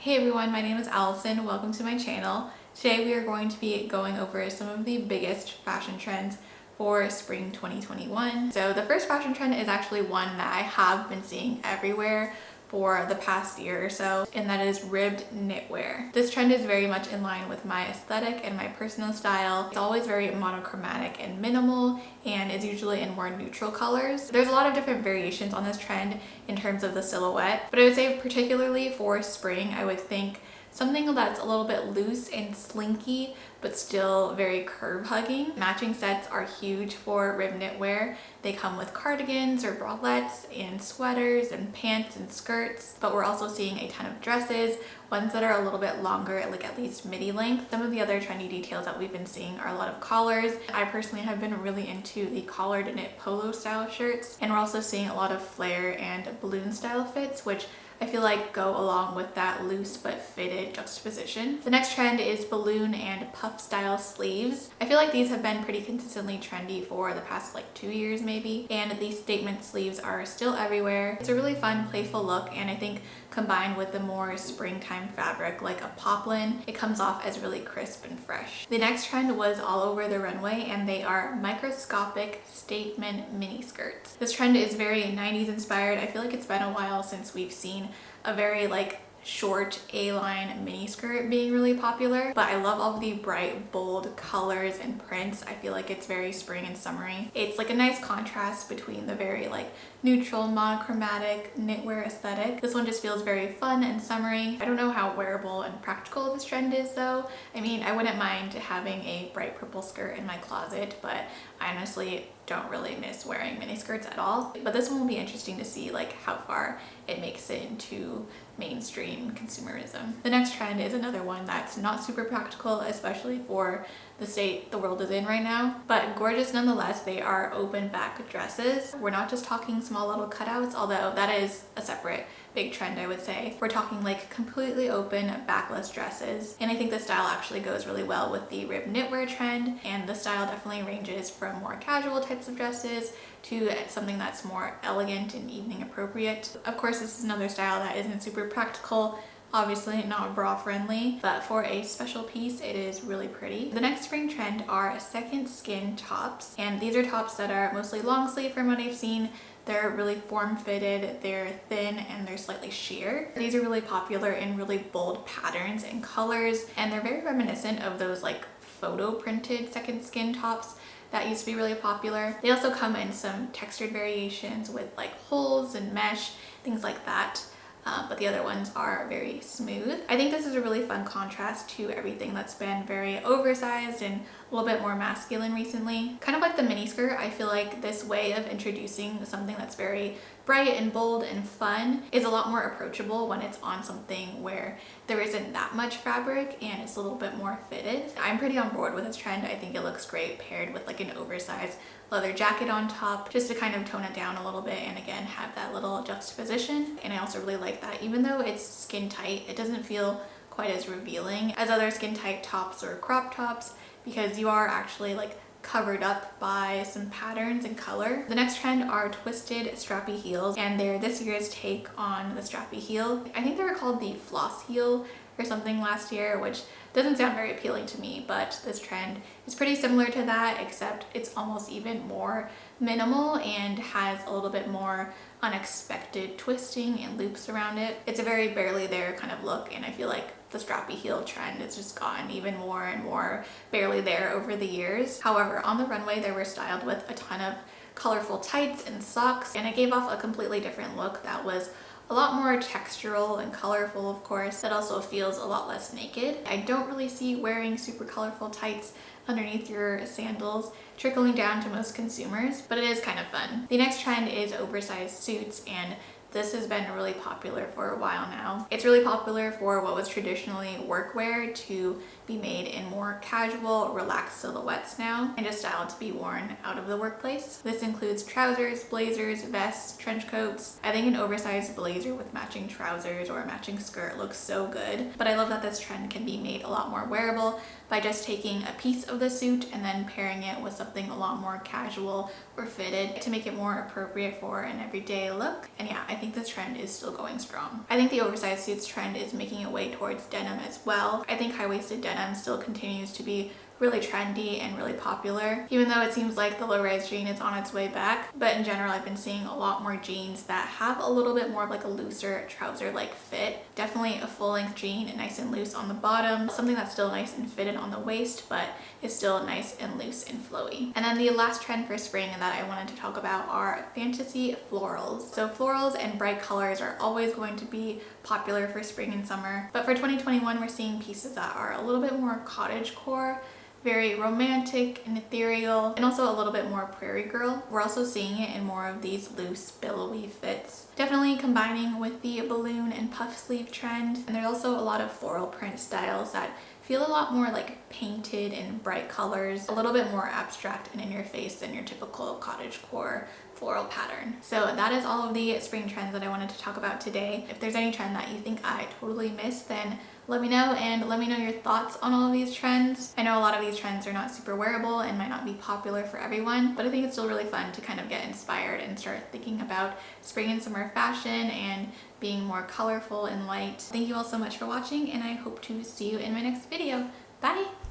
Hey everyone, my name is Allison. Welcome to my channel. Today we are going to be going over some of the biggest fashion trends for spring 2021. So the first fashion trend is actually one that I have been seeing everywhere for the past year or so, and that is ribbed knitwear. This trend is very much in line with my aesthetic and my personal style. It's always very monochromatic and minimal, and is usually in more neutral colors. There's a lot of different variations on this trend in terms of the silhouette, but I would say particularly for spring, I would think something that's a little bit loose and slinky, but still very curve hugging. Matching sets are huge for ribbed knitwear. They come with cardigans or bralettes and sweaters and pants and skirts, but we're also seeing a ton of dresses, ones that are a little bit longer, like at least midi length. Some of the other trendy details that we've been seeing are a lot of collars. I personally have been really into the collared knit polo style shirts, and we're also seeing a lot of flare and balloon style fits, which I feel like go along with that loose but fitted juxtaposition. The next trend is balloon and puff style sleeves. I feel like these have been pretty consistently trendy for the past like 2 years maybe, and these statement sleeves are still everywhere. It's a really fun, playful look, and I think combined with the more springtime fabric like a poplin, it comes off as really crisp and fresh. The next trend was all over the runway, and they are microscopic statement mini skirts. This trend is very 90s inspired. I feel like it's been a while since we've seen a very like short A-line mini skirt being really popular, but I love all the bright, bold colors and prints. I feel like it's very spring and summery. It's like a nice contrast between the very like neutral, monochromatic knitwear aesthetic. This one just feels very fun and summery. I don't know how wearable and practical this trend is though. I mean, I wouldn't mind having a bright purple skirt in my closet, but I honestly don't really miss wearing mini skirts at all. But this one will be interesting to see like how far it makes it into mainstream consumerism. The next trend is another one that's not super practical, especially for the state the world is in right now, but gorgeous nonetheless. They are open back dresses. We're not just talking small little cutouts, although that is a separate big trend, I would say. We're talking like completely open backless dresses, and I think the style actually goes really well with the ribbed knitwear trend, and the style definitely ranges from more casual types of dresses to something that's more elegant and evening appropriate. Of course, this is another style that isn't super practical, obviously not bra friendly, but for a special piece it is really pretty. The next spring trend are second skin tops, and these are tops that are mostly long sleeve from what I've seen. They're really form-fitted, they're thin, and they're slightly sheer. These are really popular in really bold patterns and colors, and they're very reminiscent of those like photo printed second skin tops that used to be really popular. They also come in some textured variations with like holes and mesh, things like that. But the other ones are very smooth. I think this is a really fun contrast to everything that's been very oversized and a little bit more masculine recently. Kind of like the miniskirt, I feel like this way of introducing something that's very bright and bold and fun is a lot more approachable when it's on something where there isn't that much fabric and it's a little bit more fitted. I'm pretty on board with this trend. I think it looks great paired with like an oversized leather jacket on top, just to kind of tone it down a little bit and again have that little juxtaposition. And I also really like that even though it's skin tight, it doesn't feel quite as revealing as other skin tight tops or crop tops, because you are actually like covered up by some patterns and color. The next trend are twisted strappy heels, and they're this year's take on the strappy heel. I think they were called the floss heel or something last year, which doesn't sound very appealing to me, but this trend is pretty similar to that, except it's almost even more minimal and has a little bit more unexpected twisting and loops around it. It's a very barely there kind of look, and I feel like the strappy heel trend has just gotten even more and more barely there over the years. However, on the runway they were styled with a ton of colorful tights and socks, and it gave off a completely different look that was a lot more textural and colorful, of course, that also feels a lot less naked. I don't really see wearing super colorful tights underneath your sandals trickling down to most consumers, but it is kind of fun. The next trend is oversized suits, and this has been really popular for a while now. It's really popular for what was traditionally workwear to be made in more casual, relaxed silhouettes now, and just styled to be worn out of the workplace. This includes trousers, blazers, vests, trench coats. I think an oversized blazer with matching trousers or a matching skirt looks so good, but I love that this trend can be made a lot more wearable by just taking a piece of the suit and then pairing it with something a lot more casual or fitted to make it more appropriate for an everyday look. And yeah, I think this trend is still going strong. I think the oversized suits trend is making its way towards denim as well. I think high-waisted denim still continues to be really trendy and really popular, even though it seems like the low-rise jean is on its way back. But in general, I've been seeing a lot more jeans that have a little bit more of like a looser trouser-like fit. Definitely a full-length jean and nice and loose on the bottom, something that's still nice and fitted on the waist, but is still nice and loose and flowy. And then the last trend for spring that I wanted to talk about are fantasy florals. So florals and bright colors are always going to be popular for spring and summer, but for 2021 we're seeing pieces that are a little bit more cottagecore, very romantic and ethereal, and also a little bit more prairie girl. We're also seeing it in more of these loose billowy fits, definitely combining with the balloon and puff sleeve trend. And there's also a lot of floral print styles that feel a lot more like painted and bright colors, a little bit more abstract and in your face than your typical cottagecore floral pattern. So that is all of the spring trends that I wanted to talk about today. If there's any trend that you think I totally missed, then let me know, and let me know your thoughts on all of these trends. I know a lot of these trends are not super wearable and might not be popular for everyone, but I think it's still really fun to kind of get inspired and start thinking about spring and summer fashion and being more colorful and light. Thank you all so much for watching, and I hope to see you in my next video. Bye!